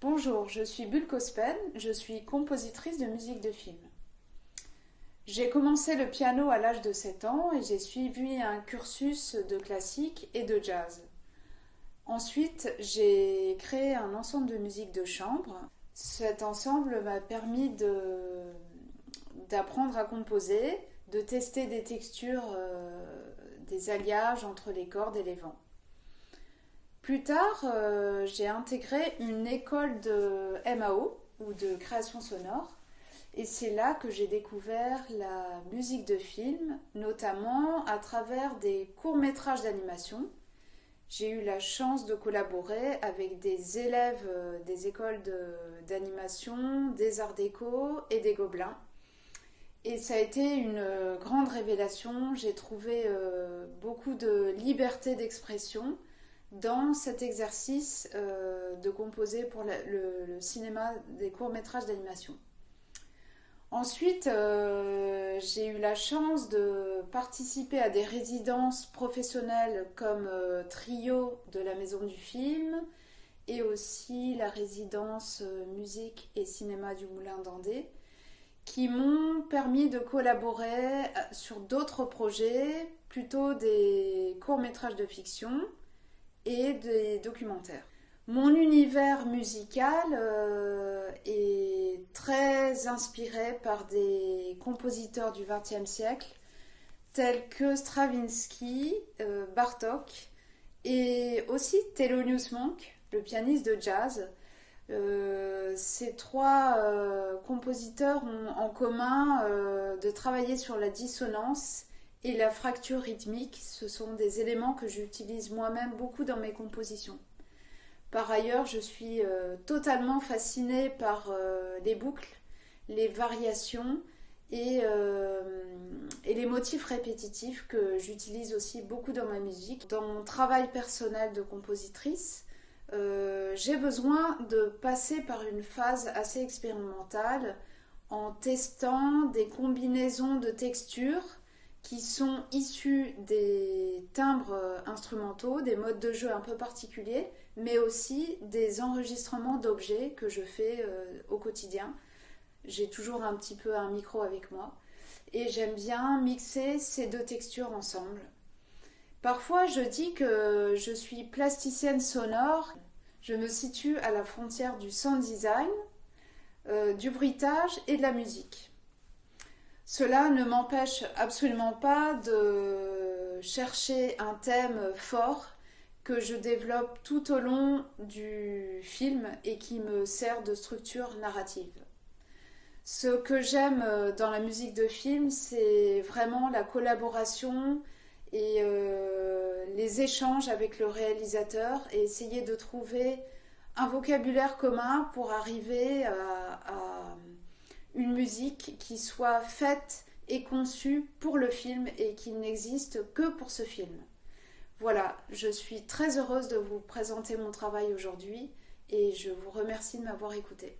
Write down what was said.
Bonjour, je suis Bulle Cospen, je suis compositrice de musique de film. J'ai commencé le piano à l'âge de 7 ans et j'ai suivi un cursus de classique et de jazz. Ensuite, j'ai créé un ensemble de musique de chambre. Cet ensemble m'a permis d'apprendre à composer, de tester des textures, des alliages entre les cordes et les vents. Plus tard, j'ai intégré une école de MAO ou de création sonore et c'est là que j'ai découvert la musique de film, notamment à travers des courts-métrages d'animation. J'ai eu la chance de collaborer avec des élèves des écoles d'animation, des arts déco et des gobelins. Et ça a été une grande révélation. J'ai trouvé beaucoup de liberté d'expression dans cet exercice de composer pour le cinéma des courts-métrages d'animation. Ensuite, j'ai eu la chance de participer à des résidences professionnelles comme Trio de la Maison du Film et aussi la résidence musique et cinéma du Moulin d'Andé qui m'ont permis de collaborer sur d'autres projets, plutôt des courts-métrages de fiction et des documentaires. Mon univers musical est très inspiré par des compositeurs du XXe siècle tels que Stravinsky, Bartók et aussi Thelonious Monk, le pianiste de jazz. Ces trois compositeurs ont en commun de travailler sur la dissonance et la fracture rythmique. Ce sont des éléments que j'utilise moi-même beaucoup dans mes compositions. Par ailleurs, je suis totalement fascinée par les boucles, les variations et les motifs répétitifs que j'utilise aussi beaucoup dans ma musique. Dans mon travail personnel de compositrice, j'ai besoin de passer par une phase assez expérimentale en testant des combinaisons de textures qui sont issus des timbres instrumentaux, des modes de jeu un peu particuliers, mais aussi des enregistrements d'objets que je fais au quotidien. J'ai toujours un petit peu un micro avec moi et j'aime bien mixer ces deux textures ensemble. Parfois, je dis que je suis plasticienne sonore. Je me situe à la frontière du sound design, du bruitage et de la musique. Cela ne m'empêche absolument pas de chercher un thème fort que je développe tout au long du film et qui me sert de structure narrative. Ce que j'aime dans la musique de film, c'est vraiment la collaboration et les échanges avec le réalisateur et essayer de trouver un vocabulaire commun pour arriver à une musique qui soit faite et conçue pour le film et qui n'existe que pour ce film. Voilà, je suis très heureuse de vous présenter mon travail aujourd'hui et je vous remercie de m'avoir écoutée.